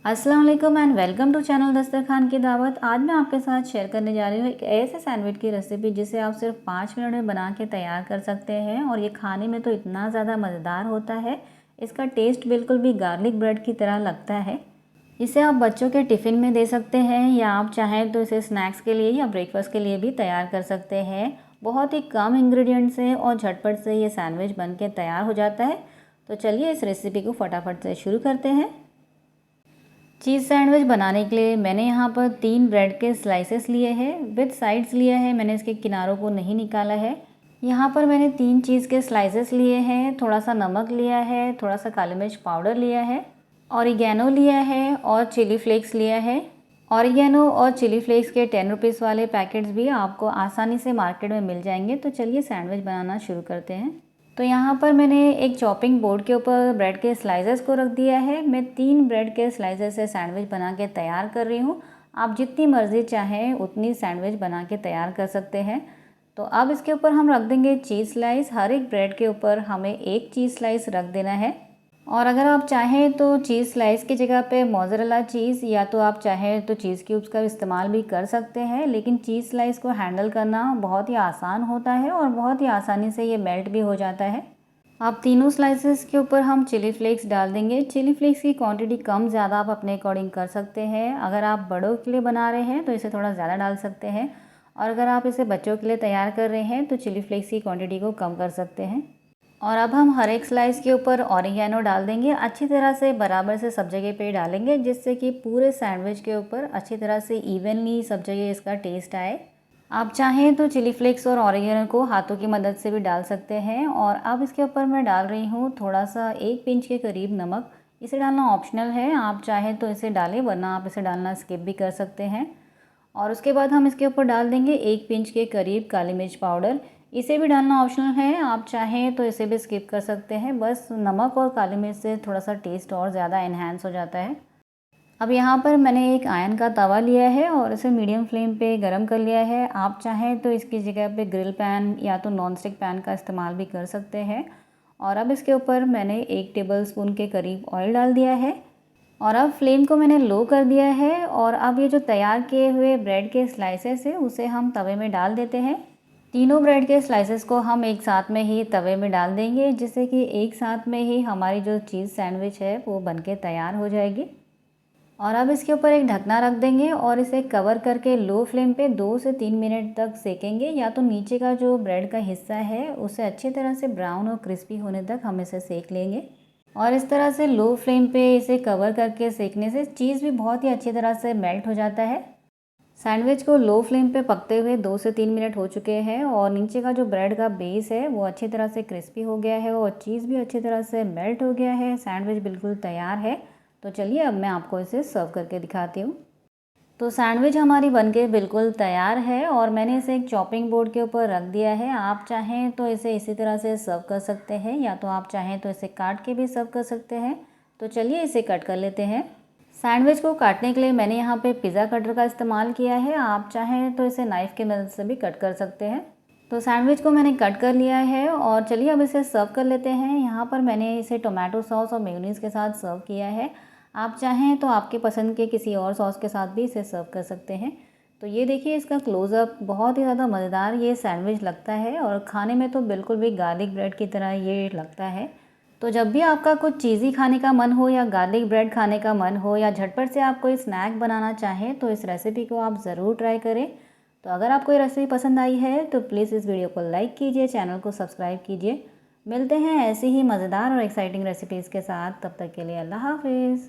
अस्सलाम वालेकुम and welcome to channel दस्तरखान की दावत। आज मैं आपके साथ शेयर करने जा रही हूँ एक ऐसे सैंडविच की रेसिपी जिसे आप सिर्फ 5 मिनट में बना के तैयार कर सकते हैं और ये खाने में तो इतना ज़्यादा मज़ेदार होता है। इसका टेस्ट बिल्कुल भी गार्लिक ब्रेड की तरह लगता है। इसे आप बच्चों के टिफ़िन में दे सकते हैं या आप चाहें तो इसे स्नैक्स के लिए या ब्रेकफास्ट के लिए भी तैयार कर सकते हैं। बहुत ही कम इंग्रेडिएंट से और झटपट से ये सैंडविच बन के तैयार हो जाता है। तो चलिए इस रेसिपी को फटाफट से शुरू करते हैं। चीज़ सैंडविच बनाने के लिए मैंने यहाँ पर 3 ब्रेड के स्लाइसेस लिए हैं विद साइड्स लिया है। मैंने इसके किनारों को नहीं निकाला है। यहाँ पर मैंने 3 चीज़ के स्लाइसेस लिए हैं, थोड़ा सा नमक लिया है, थोड़ा सा काली मिर्च पाउडर लिया है, ऑरिगेनो लिया है और चिली फ्लेक्स लिया है। ऑरिगेनो और चिली फ्लेक्स के 10 रुपीज़ वाले पैकेट्स भी आपको आसानी से मार्केट में मिल जाएंगे। तो चलिए सैंडविच बनाना शुरू करते हैं। तो यहाँ पर मैंने एक चॉपिंग बोर्ड के ऊपर ब्रेड के स्लाइसेस को रख दिया है। मैं 3 ब्रेड के स्लाइसेस से सैंडविच बना के तैयार कर रही हूँ। आप जितनी मर्ज़ी चाहें उतनी सैंडविच बना के तैयार कर सकते हैं। तो अब इसके ऊपर हम रख देंगे चीज़ स्लाइस। हर एक ब्रेड के ऊपर हमें एक चीज़ स्लाइस रख देना है। और अगर आप चाहें तो चीज़ स्लाइस की जगह पे मोज़रेला चीज़ या तो आप चाहें तो चीज़ क्यूब्स का इस्तेमाल भी कर सकते हैं, लेकिन चीज़ स्लाइस को हैंडल करना बहुत ही आसान होता है और बहुत ही आसानी से ये मेल्ट भी हो जाता है। अब तीनों स्लाइसेस के ऊपर हम चिली फ्लेक्स डाल देंगे। चिली फ्लेक्स की क्वांटिटी कम ज़्यादा आप अपने अकॉर्डिंग कर सकते हैं। अगर आप बड़ों के लिए बना रहे हैं तो इसे थोड़ा ज़्यादा डाल सकते हैं और अगर आप इसे बच्चों के लिए तैयार कर रहे हैं तो चिली फ्लेक्स की क्वांटिटी को कम कर सकते हैं। और अब हम हर एक स्लाइस के ऊपर ऑरिगेनो डाल देंगे। अच्छी तरह से बराबर से सब जगह पे डालेंगे जिससे कि पूरे सैंडविच के ऊपर अच्छी तरह से इवनली सब जगह इसका टेस्ट आए। आप चाहें तो चिली फ्लेक्स और ऑरिगेनो को हाथों की मदद से भी डाल सकते हैं। और अब इसके ऊपर मैं डाल रही हूँ थोड़ा सा 1 पिंच के करीब नमक। इसे डालना ऑप्शनल है, आप चाहें तो इसे डालें वरना आप इसे डालना स्किप भी कर सकते हैं। और उसके बाद हम इसके ऊपर डाल देंगे 1 पिंच के करीब काली मिर्च पाउडर। इसे भी डालना ऑप्शनल है, आप चाहें तो इसे भी स्किप कर सकते हैं। बस नमक और काली मिर्च से थोड़ा सा टेस्ट और ज़्यादा इन्हांस हो जाता है। अब यहाँ पर मैंने एक आयरन का तवा लिया है और इसे मीडियम फ्लेम पे गरम कर लिया है। आप चाहें तो इसकी जगह पे ग्रिल पैन या तो नॉन स्टिक पैन का इस्तेमाल भी कर सकते हैं। और अब इसके ऊपर मैंने 1 टेबलस्पून के करीब ऑयल डाल दिया है और अब फ्लेम को मैंने लो कर दिया है। और अब ये जो तैयार किए हुए ब्रेड के स्लाइसेस है उसे हम तवे में डाल देते हैं। तीनों ब्रेड के स्लाइसेस को हम एक साथ में ही तवे में डाल देंगे जिससे कि एक साथ में ही हमारी जो चीज़ सैंडविच है वो बनके तैयार हो जाएगी। और अब इसके ऊपर एक ढकना रख देंगे और इसे कवर करके लो फ्लेम पे 2 से 3 मिनट तक सेकेंगे। या तो नीचे का जो ब्रेड का हिस्सा है उसे अच्छी तरह से ब्राउन और क्रिस्पी होने तक हम इसे सेक लेंगे। और इस तरह से लो फ्लेम पे इसे कवर करके सेकने से चीज़ भी बहुत ही अच्छी तरह से मेल्ट हो जाता है। सैंडविच को लो फ्लेम पे पकते हुए 2 से 3 मिनट हो चुके हैं और नीचे का जो ब्रेड का बेस है वो अच्छी तरह से क्रिस्पी हो गया है और चीज़ भी अच्छी तरह से मेल्ट हो गया है। सैंडविच बिल्कुल तैयार है। तो चलिए अब मैं आपको इसे सर्व करके दिखाती हूँ। तो सैंडविच हमारी बनके बिल्कुल तैयार है और मैंने इसे एक चॉपिंग बोर्ड के ऊपर रख दिया है। आप चाहें तो इसे इसी तरह से सर्व कर सकते हैं या तो आप चाहें तो इसे काट के भी सर्व कर सकते हैं। तो चलिए इसे कट कर लेते हैं। सैंडविच को काटने के लिए मैंने यहाँ पे पिज़्ज़ा कटर का इस्तेमाल किया है। आप चाहें तो इसे नाइफ़ की मदद से भी कट कर सकते हैं। तो सैंडविच को मैंने कट कर लिया है और चलिए अब इसे सर्व कर लेते हैं। यहाँ पर मैंने इसे टोमेटो सॉस और मेयोनीज़ के साथ सर्व किया है। आप चाहें तो आपके पसंद के किसी और सॉस के साथ भी इसे सर्व कर सकते हैं। तो ये देखिए इसका क्लोज़अप बहुत ही ज़्यादा मज़ेदार ये सैंडविच लगता है और खाने में तो बिल्कुल भी गार्लिक ब्रेड की तरह ये लगता है। तो जब भी आपका कुछ चीज़ी खाने का मन हो या गार्लिक ब्रेड खाने का मन हो या झटपट से आप कोई स्नैक बनाना चाहें तो इस रेसिपी को आप ज़रूर ट्राई करें। तो अगर आपको ये रेसिपी पसंद आई है तो प्लीज़ इस वीडियो को लाइक कीजिए, चैनल को सब्सक्राइब कीजिए। मिलते हैं ऐसी ही मज़ेदार और एक्साइटिंग रेसिपीज़ के साथ। तब तक के लिए अल्लाह हाफ़िज़।